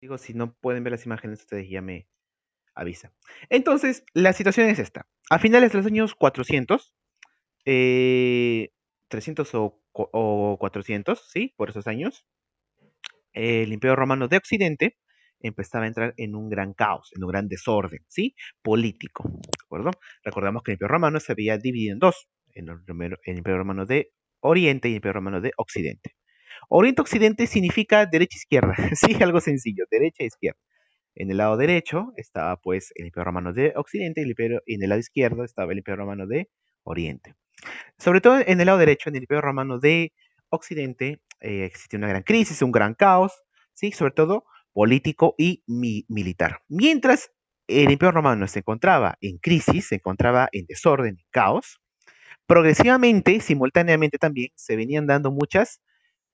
Digo, si no pueden ver las imágenes, ustedes ya me avisan. Entonces, la situación es esta. A finales de los años 400, eh, 300 o 400, ¿sí? Por esos años, el Imperio Romano de Occidente empezaba a entrar en un gran caos, en un gran desorden, ¿sí? Político, ¿de acuerdo? Recordamos que el Imperio Romano se había dividido en dos, el Imperio Romano de Oriente y el Imperio Romano de Occidente. Oriente-Occidente significa derecha-izquierda, sí, algo sencillo, derecha-izquierda. En el lado derecho estaba pues el Imperio Romano de Occidente y en el lado izquierdo estaba el Imperio Romano de Oriente. Sobre todo en el lado derecho, en el Imperio Romano de Occidente, existía una gran crisis, un gran caos, ¿sí? Sobre todo político y militar. Mientras el Imperio Romano se encontraba en crisis, se encontraba en desorden, en caos, progresivamente, simultáneamente también, se venían dando muchas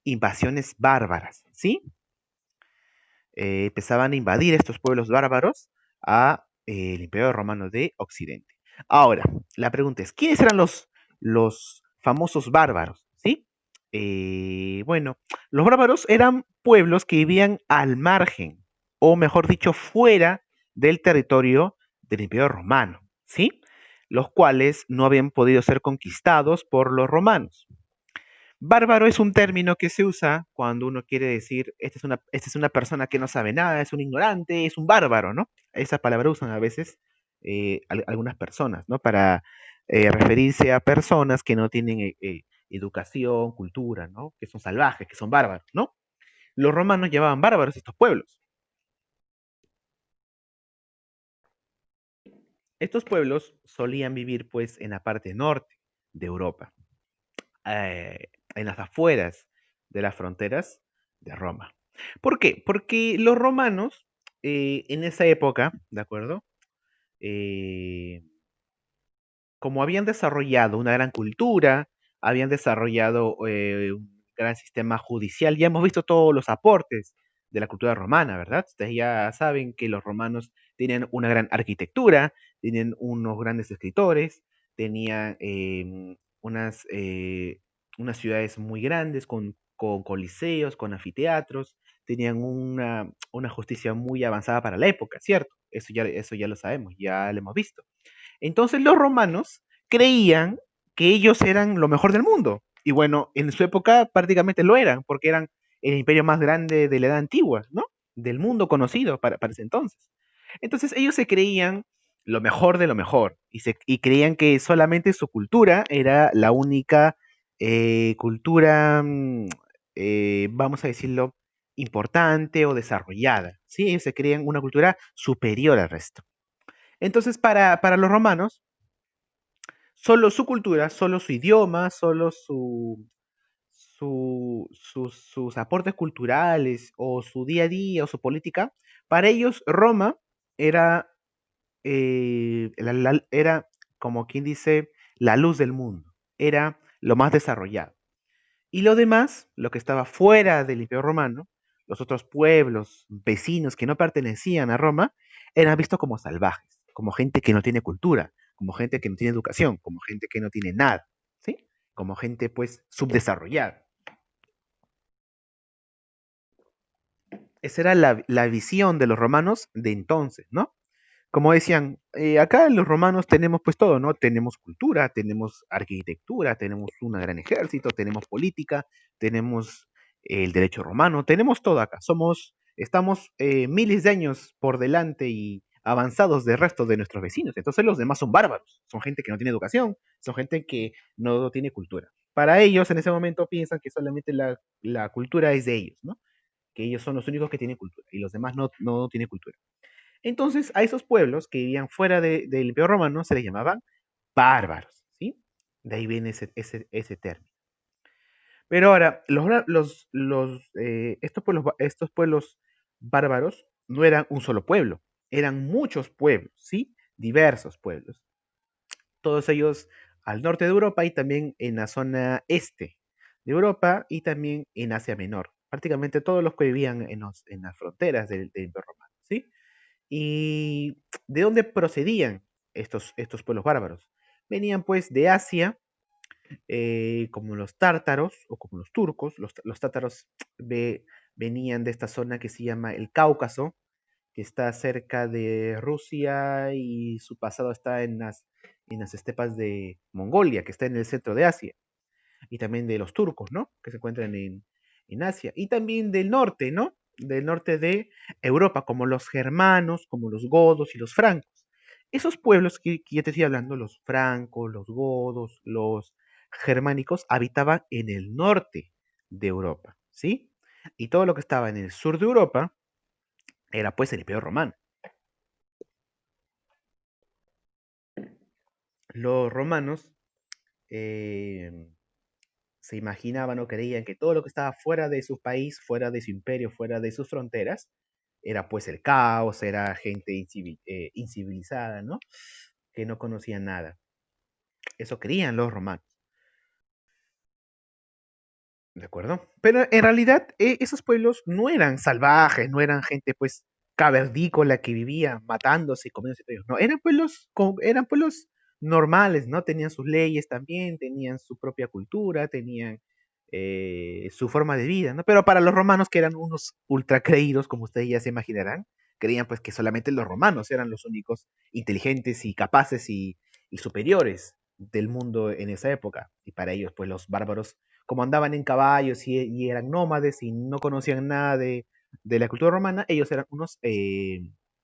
invasiones bárbaras, ¿sí? Empezaban a invadir estos pueblos bárbaros a el Imperio Romano de Occidente. Ahora, la pregunta es, ¿quiénes eran los famosos bárbaros? ¿Sí? Bueno, los bárbaros eran pueblos que vivían al margen, o mejor dicho, fuera del territorio del Imperio Romano, ¿sí? Los cuales no habían podido ser conquistados por los romanos. Bárbaro es un término que se usa cuando uno quiere decir, esta es una persona que no sabe nada, es un ignorante, es un bárbaro, ¿no? Esa palabra usan a veces algunas personas, ¿no? Para referirse a personas que no tienen educación, cultura, ¿no? Que son salvajes, que son bárbaros, ¿no? Los romanos llamaban bárbaros a estos pueblos. Estos pueblos solían vivir, pues, en la parte norte de Europa, en las afueras de las fronteras de Roma. ¿Por qué? Porque los romanos, en esa época, ¿de acuerdo? Eh, como habían desarrollado una gran cultura, habían desarrollado un gran sistema judicial, ya hemos visto todos los aportes de la cultura romana, ¿verdad? Ustedes ya saben que los romanos tienen una gran arquitectura, tienen unos grandes escritores, tenían unas ciudades muy grandes con coliseos, con anfiteatros, tenían una justicia muy avanzada para la época, ¿cierto? Eso ya lo sabemos, ya lo hemos visto. Entonces los romanos creían que ellos eran lo mejor del mundo. Y bueno, en su época prácticamente lo eran, porque eran el imperio más grande de la edad antigua, ¿no? Del mundo conocido para ese entonces. Entonces ellos se creían lo mejor de lo mejor y creían que solamente su cultura era la única cultura, vamos a decirlo, importante o desarrollada. ¿Sí? Ellos se creían una cultura superior al resto. Entonces, para los romanos, solo su cultura, solo su idioma, solo sus aportes culturales o su día a día o su política, para ellos Roma era, era como quien dice, la luz del mundo, era lo más desarrollado. Y lo demás, lo que estaba fuera del Imperio Romano, los otros pueblos vecinos que no pertenecían a Roma, eran vistos como salvajes, como gente que no tiene cultura, como gente que no tiene educación, como gente que no tiene nada, ¿sí? Como gente pues subdesarrollada. Esa era la visión de los romanos de entonces, ¿no? Como decían, acá los romanos tenemos pues todo, ¿no? Tenemos cultura, tenemos arquitectura, tenemos un gran ejército, tenemos política, tenemos el derecho romano, tenemos todo acá. Estamos miles de años por delante y avanzados del resto de nuestros vecinos. Entonces los demás son bárbaros, son gente que no tiene educación, son gente que no tiene cultura. Para ellos en ese momento piensan que solamente la cultura es de ellos, ¿no? Que ellos son los únicos que tienen cultura y los demás no tienen cultura. Entonces, a esos pueblos que vivían fuera del Imperio Romano se les llamaban bárbaros, ¿sí? De ahí viene ese término. Pero ahora, estos pueblos bárbaros no eran un solo pueblo, eran muchos pueblos, ¿sí? Diversos pueblos. Todos ellos al norte de Europa y también en la zona este de Europa y también en Asia Menor. Prácticamente todos los que vivían en las fronteras del Imperio Romano, ¿sí? ¿Y de dónde procedían estos pueblos bárbaros? Venían pues de Asia, como los tártaros o como los turcos. Los tártaros venían de esta zona que se llama el Cáucaso, que está cerca de Rusia y su pasado está en las estepas de Mongolia, que está en el centro de Asia, y también de los turcos, ¿no? Que se encuentran en Asia, y también del norte, ¿no? Del norte de Europa, como los germanos, como los godos y los francos. Esos pueblos que ya te estoy hablando, los francos, los godos, los germánicos, habitaban en el norte de Europa, ¿sí? Y todo lo que estaba en el sur de Europa era pues el Imperio Romano. Los romanos eh, se imaginaban o creían que todo lo que estaba fuera de su país, fuera de su imperio, fuera de sus fronteras, era pues el caos, era gente incivilizada, ¿no? Que no conocía nada. Eso creían los romanos, ¿de acuerdo? Pero en realidad esos pueblos no eran salvajes, no eran gente pues cavernícola que vivía matándose y comiéndose entre ellos. No, eran pueblos normales, ¿no? Tenían sus leyes también, tenían su propia cultura, tenían su forma de vida, ¿no? Pero para los romanos, que eran unos ultra creídos, como ustedes ya se imaginarán, creían pues que solamente los romanos eran los únicos inteligentes y capaces y superiores del mundo en esa época. Y para ellos, pues los bárbaros, como andaban en caballos y eran nómades y no conocían nada de la cultura romana, ellos eran unos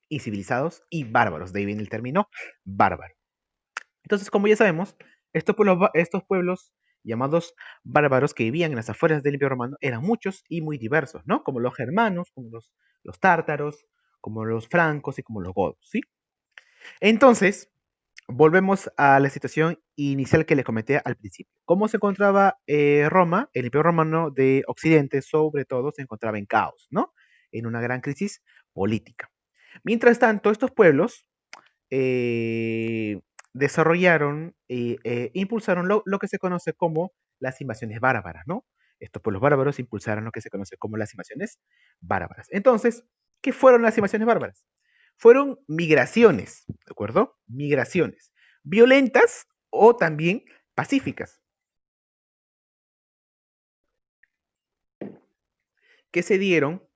incivilizados y bárbaros. De ahí viene el término bárbaro. Entonces, como ya sabemos, estos pueblos llamados bárbaros que vivían en las afueras del Imperio Romano eran muchos y muy diversos, ¿no? Como los germanos, como los tártaros, como los francos y como los godos, ¿sí? Entonces, volvemos a la situación inicial que les comenté al principio. ¿Cómo se encontraba Roma? El Imperio Romano de Occidente, sobre todo, se encontraba en caos, ¿no? En una gran crisis política. Mientras tanto, estos pueblos eh, desarrollaron e impulsaron lo que se conoce como las invasiones bárbaras, ¿no? Estos pueblos bárbaros impulsaron lo que se conoce como las invasiones bárbaras. Entonces, ¿qué fueron las invasiones bárbaras? Fueron migraciones, ¿de acuerdo? Migraciones violentas o también pacíficas, que se dieron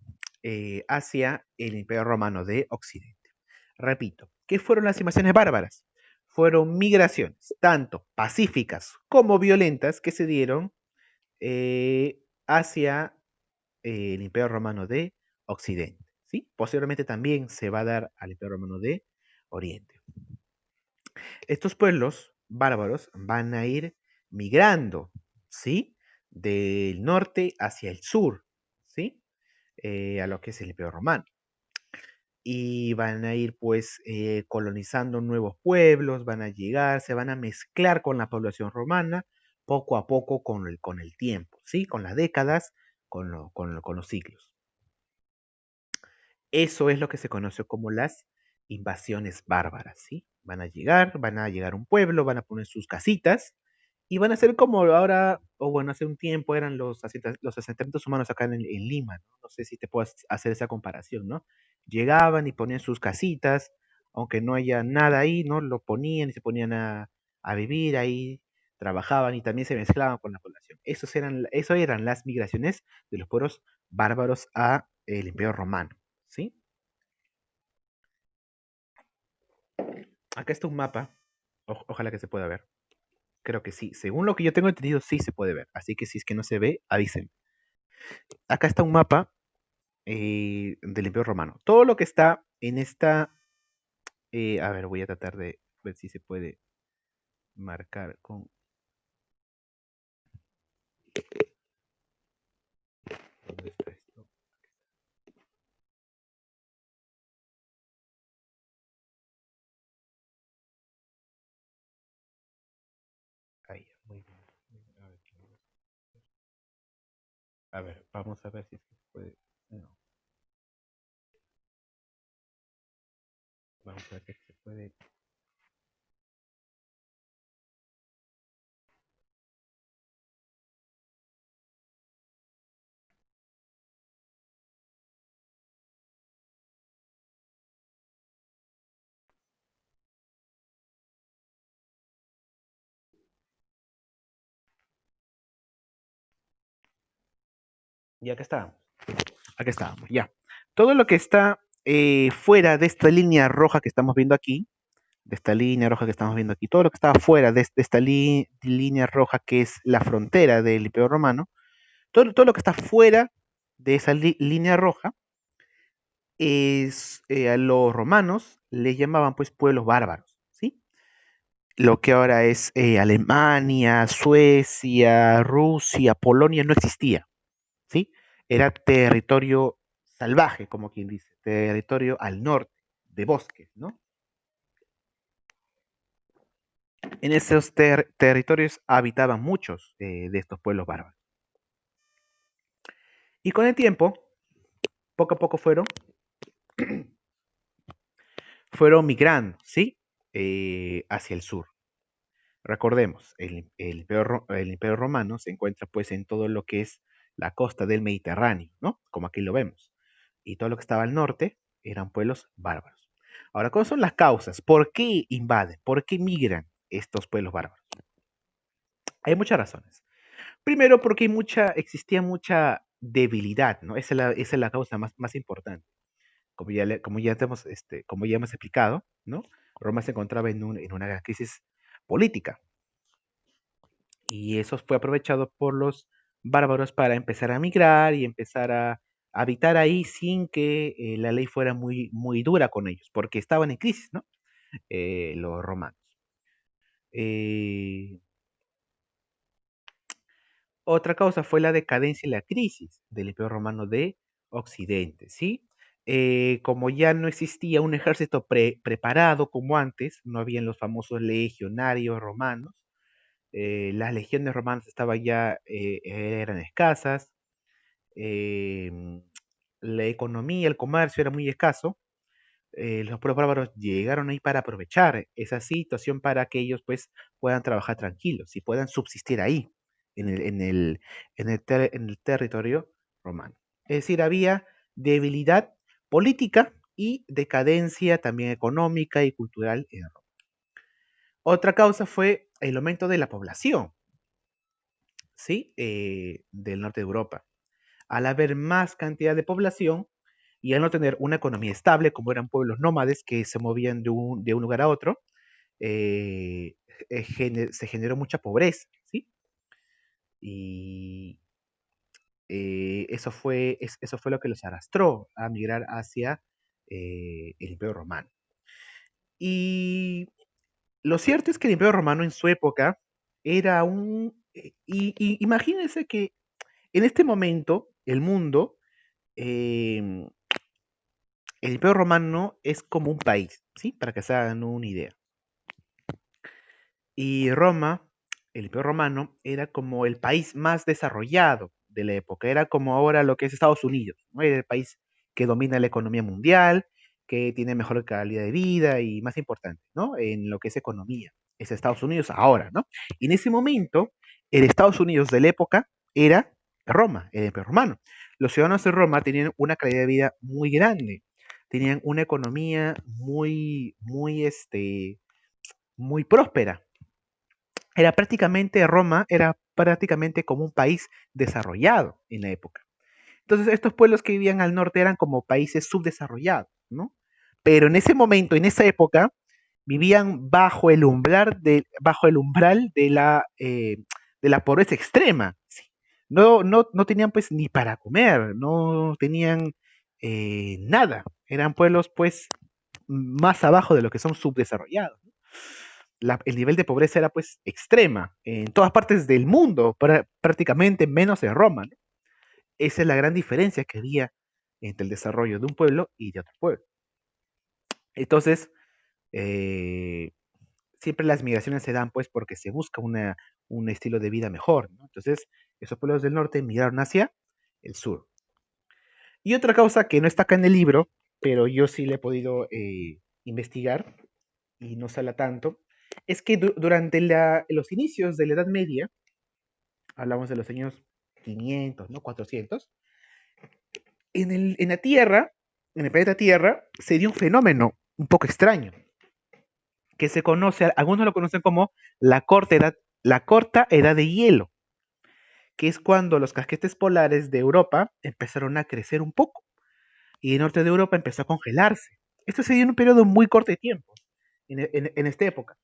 hacia el Imperio Romano de Occidente. Repito, ¿qué fueron las invasiones bárbaras? Fueron migraciones, tanto pacíficas como violentas, que se dieron hacia el Imperio Romano de Occidente. ¿Sí? Posiblemente también se va a dar al Imperio Romano de Oriente. Estos pueblos bárbaros van a ir migrando, ¿sí? Del norte hacia el sur, ¿sí? A lo que es el Imperio Romano. Y van a ir pues colonizando nuevos pueblos, van a llegar, se van a mezclar con la población romana poco a poco con el tiempo, ¿sí? Con las décadas, con los siglos. Eso es lo que se conoce como las invasiones bárbaras, ¿sí? Van a llegar a un pueblo, van a poner sus casitas y van a ser como ahora, o bueno, hace un tiempo eran los asentamientos humanos acá en Lima, ¿no? No sé si te puedo hacer esa comparación, ¿no? Llegaban y ponían sus casitas, aunque no haya nada ahí, ¿no? Lo ponían y se ponían a vivir ahí, trabajaban y también se mezclaban con la población. Eso eran las migraciones de los pueblos bárbaros a el Imperio Romano, ¿sí? Acá está un mapa, ojalá que se pueda ver. Creo que sí. Según lo que yo tengo entendido, sí se puede ver. Así que si es que no se ve, avisen. Acá está un mapa del Imperio Romano. Todo lo que está en esta... a ver, voy a tratar de ver si se puede marcar con... ¿Dónde está esto? Ahí, muy bien. A ver, vamos a ver si es que se puede... No, vamos a ver si se puede... Y acá está. Acá estábamos, ya. Todo lo que está fuera de esta línea roja que estamos viendo aquí, de esta línea roja que estamos viendo aquí, todo lo que estaba fuera de esta línea roja que es la frontera del Imperio Romano, todo lo que está fuera de esa línea roja, a los romanos les llamaban pues pueblos bárbaros, ¿sí? Lo que ahora es Alemania, Suecia, Rusia, Polonia no existía, ¿sí? Era territorio salvaje, como quien dice, territorio al norte, de bosques, ¿no? En esos territorios habitaban muchos de estos pueblos bárbaros. Y con el tiempo, poco a poco fueron migrando, ¿sí? Hacia el sur. Recordemos, el Imperio Romano se encuentra pues en todo lo que es la costa del Mediterráneo, ¿no? Como aquí lo vemos. Y todo lo que estaba al norte eran pueblos bárbaros. Ahora, ¿cuáles son las causas? ¿Por qué invaden? ¿Por qué migran estos pueblos bárbaros? Hay muchas razones. Primero, porque existía mucha debilidad, ¿no? Esa es la causa más importante. Como ya hemos explicado, ¿no? Roma se encontraba en una gran crisis política. Y eso fue aprovechado por los bárbaros para empezar a migrar y empezar a habitar ahí sin que la ley fuera muy dura con ellos, porque estaban en crisis, ¿no? Los romanos. Eh, Otra causa fue la decadencia y la crisis del Imperio Romano de Occidente, ¿sí? Como ya no existía un ejército preparado como antes, no habían los famosos legionarios romanos, las legiones romanas eran escasas, em, la economía, el comercio era muy escaso, los pueblos bárbaros llegaron ahí para aprovechar esa situación para que ellos pues puedan trabajar tranquilos y puedan subsistir ahí, en el territorio romano. Es decir, había debilidad política y decadencia también económica y cultural en Roma. Otra causa fue el aumento de la población, ¿sí? Del norte de Europa. Al haber más cantidad de población y al no tener una economía estable, como eran pueblos nómades que se movían de un lugar a otro, eh, se generó mucha pobreza, ¿sí? Y eso fue lo que los arrastró a migrar hacia el Imperio Romano. Y lo cierto es que el Imperio Romano en su época era imagínense que en este momento el mundo, eh, el Imperio Romano es como un país, ¿sí? Para que se hagan una idea. Y Roma, el Imperio Romano, era como el país más desarrollado de la época. Era como ahora lo que es Estados Unidos, ¿no? Era el país que domina la economía mundial, que tiene mejor calidad de vida y más importante, ¿no? En lo que es economía. Es Estados Unidos ahora, ¿no? Y en ese momento, el Estados Unidos de la época era Roma, el Imperio Romano. Los ciudadanos de Roma tenían una calidad de vida muy grande, tenían una economía muy próspera. Roma era prácticamente como un país desarrollado en la época. Entonces, estos pueblos que vivían al norte eran como países subdesarrollados, ¿no? Pero en ese momento, en esa época, vivían bajo el umbral de la pobreza extrema. ¿Sí? No tenían pues ni para comer, no tenían nada. Eran pueblos pues más abajo de lo que son subdesarrollados. El nivel de pobreza era pues extrema en todas partes del mundo, prácticamente menos en Roma, ¿no? Esa es la gran diferencia que había entre el desarrollo de un pueblo y de otro pueblo. Entonces, eh, siempre las migraciones se dan pues porque se busca un estilo de vida mejor, ¿no? Entonces, esos pueblos del norte migraron hacia el sur. Y otra causa que no está acá en el libro, pero yo sí le he podido investigar y no se habla tanto, es que durante los inicios de la Edad Media, hablamos de los años 500, ¿no? 400, en la Tierra, en el planeta Tierra, se dio un fenómeno un poco extraño, que se conoce, algunos lo conocen como la corta edad de hielo, que es cuando los casquetes polares de Europa empezaron a crecer un poco y el norte de Europa empezó a congelarse. Esto se dio en un periodo muy corto de tiempo, en esta época.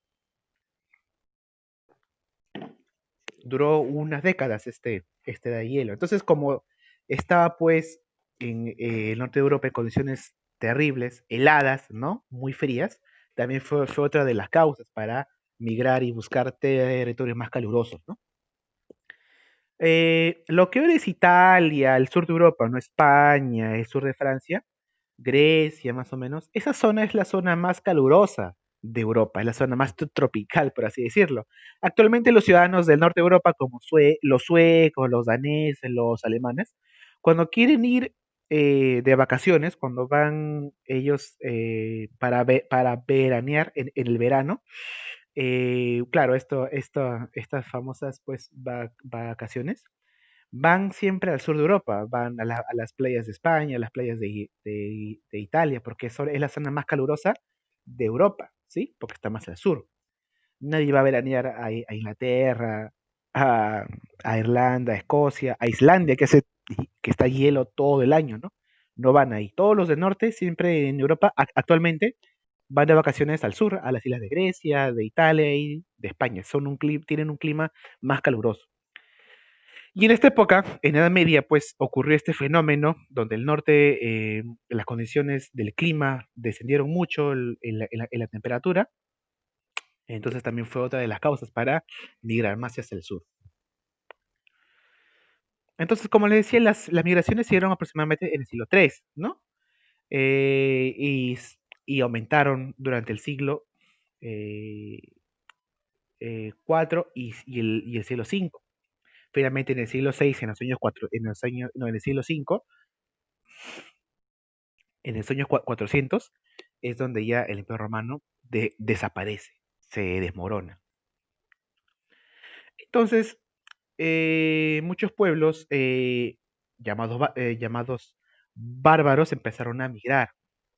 Duró unas décadas este de hielo. Entonces, como estaba pues en el norte de Europa en condiciones terribles, heladas, ¿no? Muy frías, también fue otra de las causas para migrar y buscar territorios más calurosos, ¿no? Lo que ahora es Italia, el sur de Europa, no España, el sur de Francia, Grecia más o menos, esa zona es la zona más calurosa de Europa, es la zona más tropical, por así decirlo. Actualmente los ciudadanos del norte de Europa, como los suecos, los daneses, los alemanes, cuando quieren ir de vacaciones, cuando van ellos para veranear en el verano, claro, estas famosas pues vacaciones van siempre al sur de Europa, van a las playas de España, a las playas de Italia, porque es la zona más calurosa de Europa, ¿sí? Porque está más al sur. Nadie va a veranear a Inglaterra, a, a Irlanda, a Escocia, a Islandia, que está hielo todo el año, ¿no? No van ahí. Todos los del norte, siempre en Europa, actualmente, van de vacaciones al sur, a las islas de Grecia, de Italia y de España. Tienen un clima más caluroso. Y en esta época, en Edad Media, pues ocurrió este fenómeno donde el norte, las condiciones del clima descendieron mucho en la temperatura, entonces también fue otra de las causas para migrar más hacia el sur. Entonces, como les decía, las migraciones se dieron aproximadamente en el siglo III, ¿no? Eh, y, y aumentaron durante el siglo eh, IV y el siglo V. Finalmente en el siglo VI, en los años 4, no, en el siglo V, en los años 400, es donde ya el Imperio Romano desaparece, se desmorona. Entonces, muchos pueblos llamados bárbaros empezaron a migrar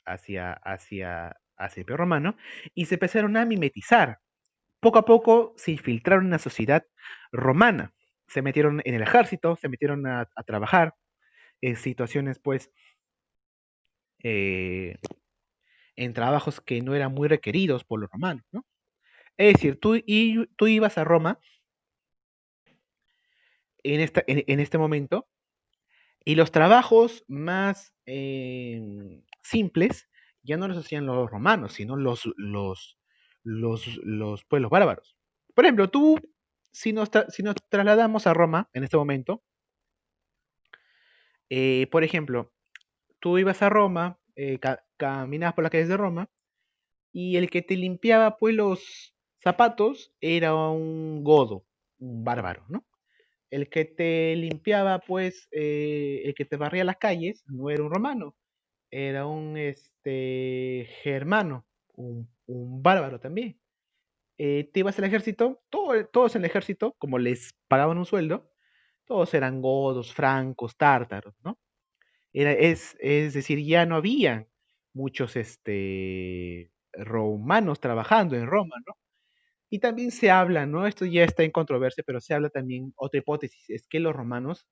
hacia el Imperio Romano y se empezaron a mimetizar. Poco a poco se infiltraron en la sociedad romana, se metieron en el ejército, se metieron a trabajar en situaciones, pues, eh, en trabajos que no eran muy requeridos por los romanos, ¿no? Es decir, tú ibas a Roma en este momento y los trabajos más simples ya no los hacían los romanos, sino los pueblos bárbaros. Por ejemplo, si nos trasladamos a Roma en este momento, por ejemplo, tú ibas a Roma, caminabas por las calles de Roma y el que te limpiaba pues los zapatos era un godo, un bárbaro, ¿no? El que te limpiaba pues, el que te barría las calles no era un romano, era un germano, un bárbaro también. Te ibas al ejército, todos en el ejército, como les pagaban un sueldo, todos eran godos, francos, tártaros, ¿no? Es decir, ya no había muchos romanos trabajando en Roma, ¿no? Y también se habla, ¿no? Esto ya está en controversia, pero se habla también, otra hipótesis, es que los romanos,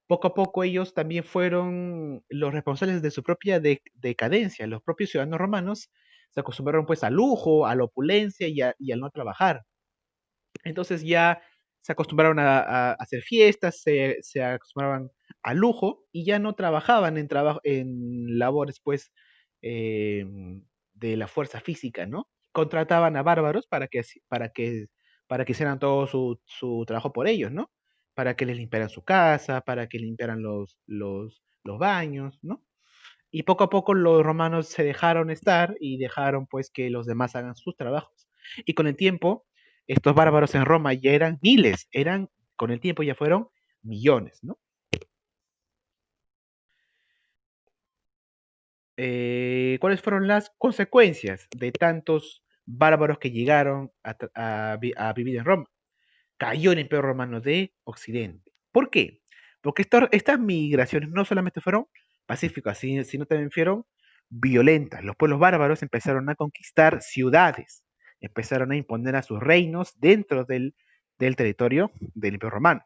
poco a poco ellos también fueron los responsables de su propia decadencia. Los propios ciudadanos romanos se acostumbraron pues al lujo, a la opulencia y al no trabajar. Entonces ya se acostumbraron a hacer fiestas, se acostumbraban al lujo y ya no trabajaban en labores pues eh, de la fuerza física, ¿no? Contrataban a bárbaros para que hicieran todo su trabajo por ellos, ¿no? Para que les limpiaran su casa, para que limpiaran los baños, ¿no? Y poco a poco los romanos se dejaron estar y dejaron pues que los demás hagan sus trabajos. Y con el tiempo, estos bárbaros en Roma ya eran miles, con el tiempo ya fueron millones, ¿no? ¿Cuáles fueron las consecuencias de tantos bárbaros que llegaron a vivir en Roma? Cayó el Imperio Romano de Occidente. ¿Por qué? Porque estas migraciones no solamente fueron pacíficas, sino también fueron violentas. Los pueblos bárbaros empezaron a conquistar ciudades, empezaron a imponer a sus reinos dentro del territorio del Imperio Romano.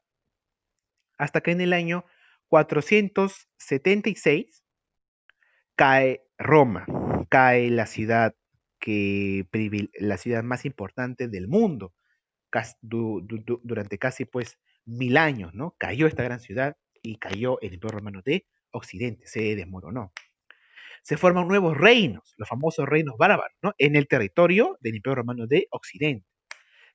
hasta que en el año 476 cae Roma, cae la ciudad más importante del mundo, durante casi pues 1000 años, ¿no? Cayó esta gran ciudad y cayó el Imperio Romano de Occidente, se desmoronó. Se forman nuevos reinos, los famosos reinos bárbaros, ¿no? En el territorio del Imperio Romano de Occidente.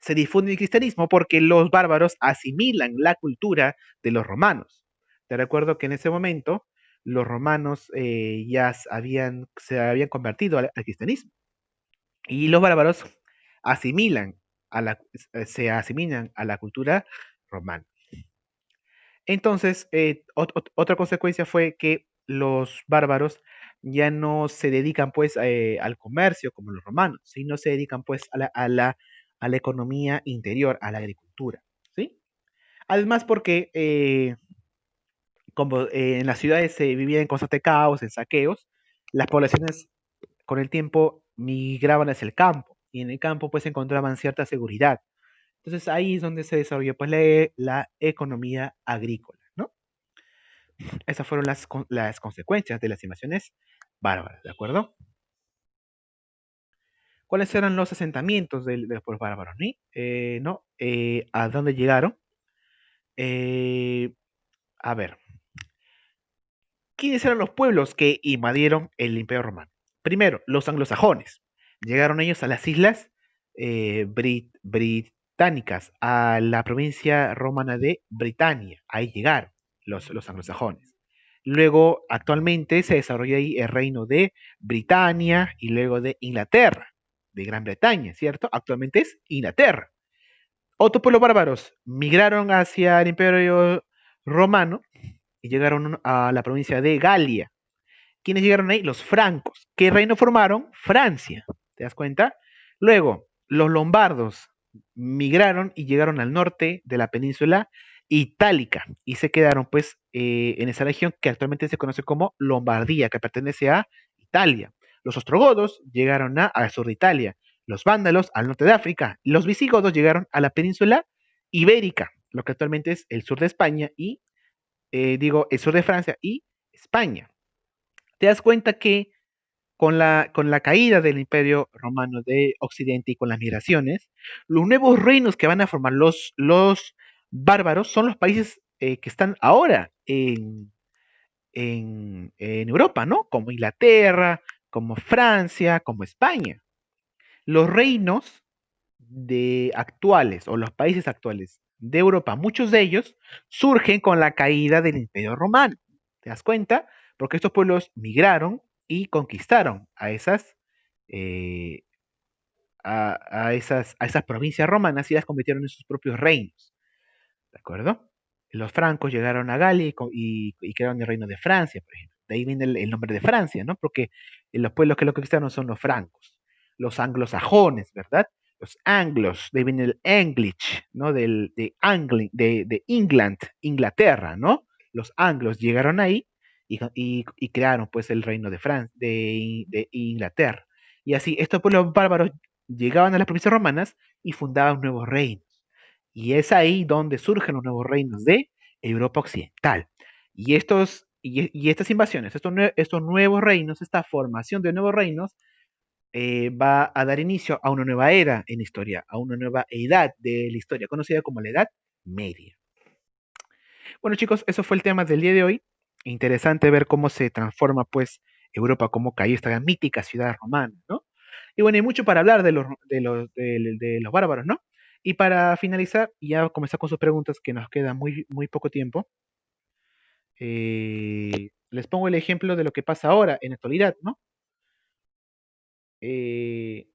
Se difunde el cristianismo porque los bárbaros asimilan la cultura de los romanos. Te recuerdo que en ese momento los romanos se habían convertido al cristianismo y los bárbaros asimilan se asimilan a la cultura romana. Entonces, otra consecuencia fue que los bárbaros ya no se dedican pues al comercio como los romanos, sino se dedican pues a la economía interior, a la agricultura, ¿sí? Además porque como en las ciudades se vivía en constante caos, en saqueos, las poblaciones con el tiempo migraban hacia el campo y en el campo pues encontraban cierta seguridad. Entonces ahí es donde se desarrolló pues la economía agrícola, ¿no? Esas fueron las consecuencias de las invasiones bárbaras, ¿de acuerdo? ¿Cuáles eran los asentamientos de los pueblos bárbaros? ¿No? ¿A dónde llegaron? Eh, a ver, ¿quiénes eran los pueblos que invadieron el Imperio Romano? Primero, los anglosajones. Llegaron ellos a las islas británicas, a la provincia romana de Britania. Ahí llegaron los anglosajones. Luego, actualmente se desarrolla ahí el reino de Britania y luego de Inglaterra, de Gran Bretaña, ¿cierto? Actualmente es Inglaterra. Otros pueblos bárbaros migraron hacia el Imperio Romano y llegaron a la provincia de Galia. ¿Quiénes llegaron ahí? Los francos. ¿Qué reino formaron? Francia. ¿Te das cuenta? Luego, los lombardos migraron y llegaron al norte de la península itálica y se quedaron pues en esa región que actualmente se conoce como Lombardía, que pertenece a Italia. Los ostrogodos llegaron al sur de Italia, los vándalos al norte de África, los visigodos llegaron a la península ibérica, lo que actualmente es el sur de España y el sur de Francia y España. Te das cuenta que con la caída del Imperio Romano de Occidente y con las migraciones, los nuevos reinos que van a formar los bárbaros son los países que están ahora en Europa, ¿no? Como Inglaterra, como Francia, como España. Los reinos actuales o los países actuales de Europa, muchos de ellos surgen con la caída del Imperio Romano. ¿Te das cuenta? Porque estos pueblos migraron y conquistaron eh, a esas provincias romanas y las convirtieron en sus propios reinos. ¿De acuerdo? Los francos llegaron a Galia y crearon el reino de Francia, por ejemplo. De ahí viene el nombre de Francia, ¿no? Porque los pueblos que lo conquistaron son los francos, los anglosajones, ¿verdad? Los anglos, de ahí viene el English, ¿no? De England, Inglaterra, ¿no? Los anglos llegaron ahí y crearon pues el reino de Inglaterra. Y así, estos pueblos bárbaros llegaban a las provincias romanas y fundaban nuevos reinos. Y es ahí donde surgen los nuevos reinos de Europa Occidental. Y estas invasiones, estos nuevos reinos, esta formación de nuevos reinos, va a dar inicio a una nueva era en la historia, a una nueva edad de la historia, conocida como la Edad Media. Bueno, chicos, eso fue el tema del día de hoy. Interesante ver cómo se transforma, pues, Europa, cómo cayó esta mítica ciudad romana, ¿no? Y bueno, hay mucho para hablar de los bárbaros, ¿no? Y para finalizar, y ya comenzar con sus preguntas, que nos queda muy, muy poco tiempo, les pongo el ejemplo de lo que pasa ahora en la actualidad, ¿no? Eh,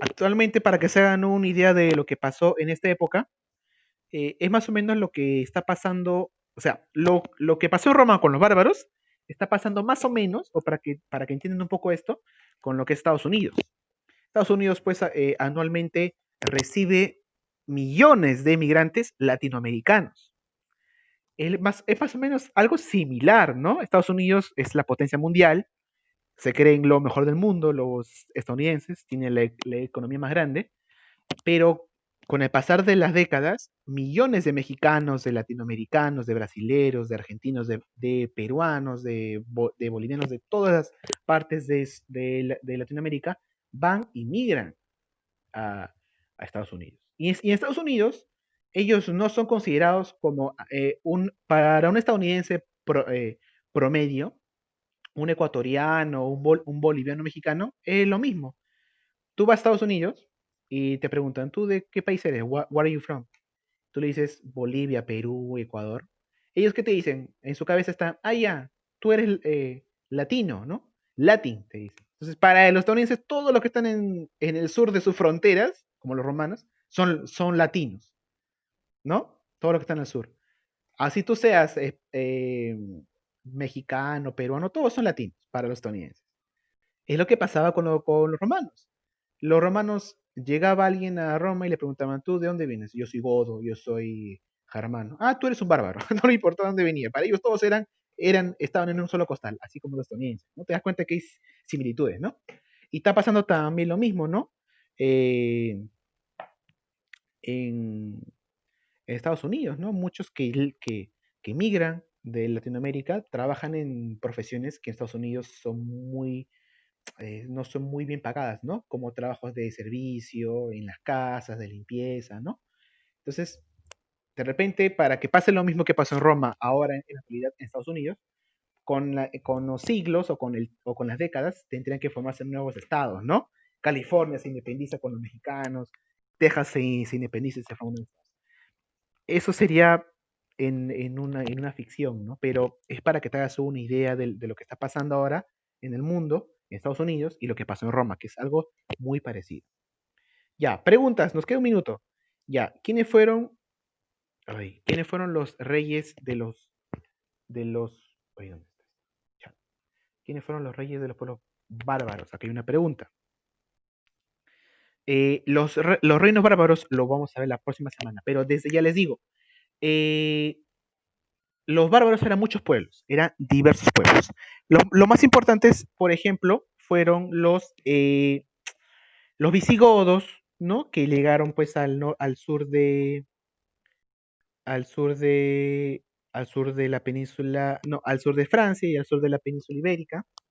Actualmente, para que se hagan una idea de lo que pasó en esta época, es más o menos lo que está pasando, o sea, lo que pasó en Roma con los bárbaros, está pasando más o menos, o para que entiendan un poco esto, con lo que es Estados Unidos. Estados Unidos, pues, anualmente recibe millones de migrantes latinoamericanos. Es más o menos algo similar, ¿no? Estados Unidos es la potencia mundial, se creen lo mejor del mundo, los estadounidenses, tienen la economía más grande, pero con el pasar de las décadas, millones de mexicanos, de latinoamericanos, de brasileros, de argentinos, de peruanos, de bolivianos, de todas las partes de Latinoamérica, van y migran a, a Estados Unidos. Y en Estados Unidos, ellos no son considerados como para un estadounidense promedio, un ecuatoriano, un boliviano mexicano, es lo mismo. Tú vas a Estados Unidos y te preguntan, ¿tú de qué país eres? Where are you from? Tú le dices Bolivia, Perú, Ecuador. Ellos qué te dicen, en su cabeza está, ah, ya, tú eres latino, ¿no? Latin, te dicen. Entonces, para los estadounidenses, todos los que están en el sur de sus fronteras, como los romanos, son latinos, ¿no? Todos los que están al sur. Así tú seas mexicano, peruano, todos son latinos para los estadounidenses. Es lo que pasaba con los romanos. Los romanos, llegaba alguien a Roma y le preguntaban, ¿tú de dónde vienes? Yo soy godo, yo soy germano. Ah, tú eres un bárbaro. No le importaba dónde venía. Para ellos todos estaban en un solo costal, así como los estadounidenses. ¿No? Te das cuenta que hay similitudes, ¿no? Y está pasando también lo mismo, ¿no? Eh, en Estados Unidos, ¿no? Muchos que migran de Latinoamérica trabajan en profesiones que en Estados Unidos no son muy bien pagadas, ¿no? Como trabajos de servicio, en las casas, de limpieza, ¿no? Entonces, de repente, para que pase lo mismo que pasó en Roma, ahora en la actualidad en Estados Unidos, con los siglos o con las décadas, tendrían que formarse nuevos estados, ¿no? California se independiza con los mexicanos, Texas se independiza y se forma un estado. Eso sería en una ficción, ¿no? Pero es para que te hagas una idea de lo que está pasando ahora en el mundo, en Estados Unidos, y lo que pasó en Roma, que es algo muy parecido. Ya, preguntas, nos queda un minuto. Ya, ¿quiénes fueron los reyes ay, ¿dónde está? Ya. ¿Quiénes fueron los reyes de los pueblos bárbaros? Aquí hay una pregunta. Los reinos bárbaros lo vamos a ver la próxima semana, pero desde ya les digo, eh, los bárbaros eran muchos pueblos, eran diversos pueblos. Lo más importantes, por ejemplo, fueron los visigodos, ¿no? Que llegaron pues al sur al sur de, al sur de la península, no, al sur de Francia y al sur de la península ibérica.